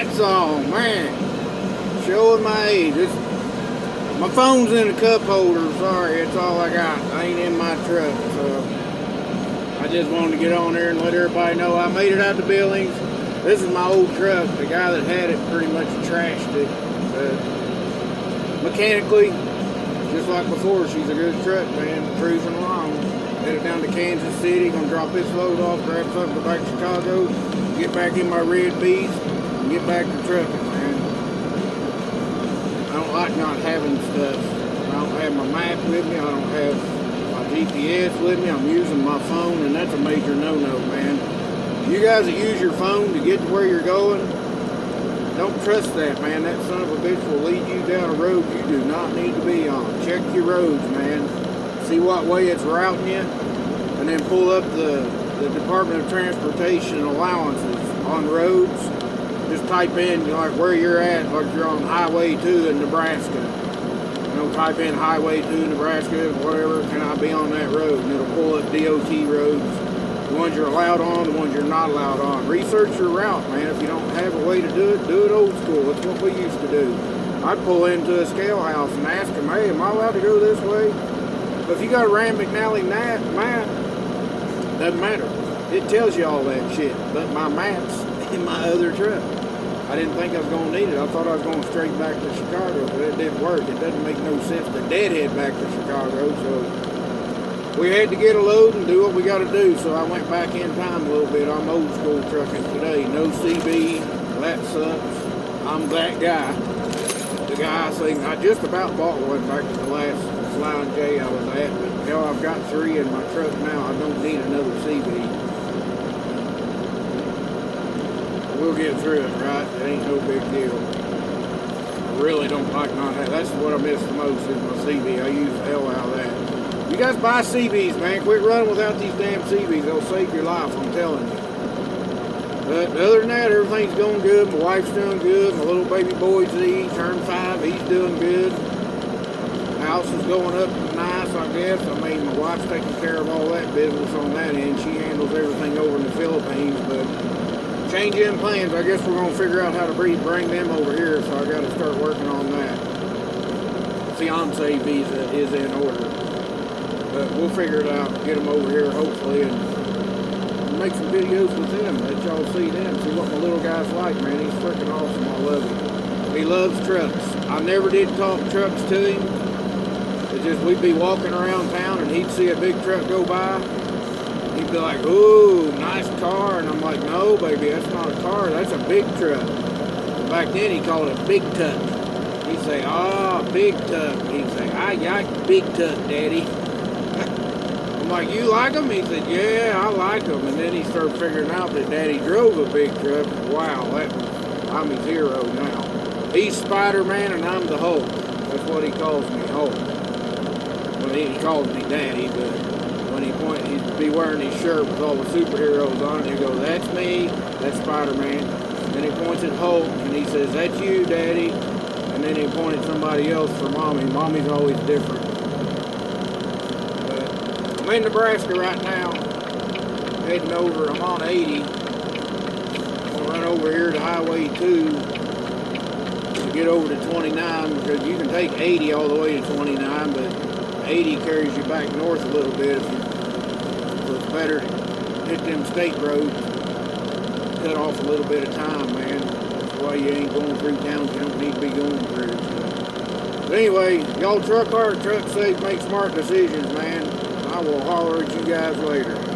that song, man. Showing my age. My phone's in a cup holder. Sorry, that's all I got. I ain't in my truck, so I just wanted to get on there and let everybody know I made it out to Billings. This is my old truck. The guy that had it pretty much trashed it. Mechanically, just like before, she's a good truck, man. Cruising along. Headed down to Kansas City. Gonna drop this load off, grab something, go back to Chicago, get back in my red beast, and get back to trucking, man. I don't like not having stuff. I don't have my map with me. I don't have my GPS with me. I'm using my phone, and that's a major no-no, man. You guys that use your phone to get to where you're going, don't trust that, man. That son of a bitch will lead you down a road you do not need to be on. Check your roads, man. See what way it's routing you, and then pull up the Department of Transportation allowances on roads. Just type in like where you're at, like you're on Highway 2 in Nebraska. You know, type in Highway 2 Nebraska, whatever, can I be on that road? And it'll pull up DOT roads. The ones you're allowed on, the ones you're not allowed on. Research your route, man. If you don't have a way to do it old school. That's what we used to do. I'd pull into a scale house and ask them, hey, am I allowed to go this way? But if you got a Rand McNally map, doesn't matter. It tells you all that shit. But my map's in my other truck. I didn't think I was going to need it. I thought I was going straight back to Chicago, but it didn't work. It doesn't make no sense to deadhead back to Chicago, so we had to get a load and do what we got to do, so I went back in time a little bit. I'm old school trucking today. No CB, that sucks. I'm that guy. The guy saying I just about bought one back to the last Flying J I was at, but hell, I've got 3 in my truck now. I don't need another CB. We'll get through it, right? It ain't no big deal. I really don't like not having. That's what I miss the most is my CB. I use the hell out of that. You guys buy CBs, man. Quit running without these damn CBs. They'll save your life, I'm telling you. But other than that, everything's going good. My wife's doing good. My little baby boy Z turned 5. He's doing good. House is going up nice, I guess. I mean, my wife's taking care of all that business on that end. She handles everything over in the Philippines. But changing plans, I guess we're going to figure out how to bring them over here. So I got to start working on that. Fiance visa is in order. But we'll figure it out, get them over here hopefully, and make some videos with them. Let y'all see them, see what my little guy's like, man. He's freaking awesome. I love him. He loves trucks. I never did talk trucks to him. It's just we'd be walking around town and he'd see a big truck go by. He'd be like, ooh, nice car. And I'm like, no, baby, that's not a car. That's a big truck. Back then he called it big tuck. He'd say, ah, big tuck. He'd say, I like big tuck, Daddy. I'm like, you like them? He said, yeah, I like them. And then he started figuring out that Daddy drove a big truck. Wow, I'm his hero now. He's Spider-Man and I'm the Hulk. That's what he calls me, Hulk. Well, he calls me Daddy, but when he'd be wearing his shirt with all the superheroes on it, he'd go, that's me, that's Spider-Man. Then he points at Hulk and he says, that's you, Daddy. And then he pointed at somebody else for Mommy. Mommy's always different. I'm in Nebraska right now, heading over, I'm on 80. I'm gonna run over here to Highway 2 to get over to 29 because you can take 80 all the way to 29, but 80 carries you back north a little bit. So it's better to hit them state roads, cut off a little bit of time, man. That's why you ain't going through towns you don't need to be going through. So. But anyway, y'all truck hard, truck safe, make smart decisions, man. I will holler at you guys later.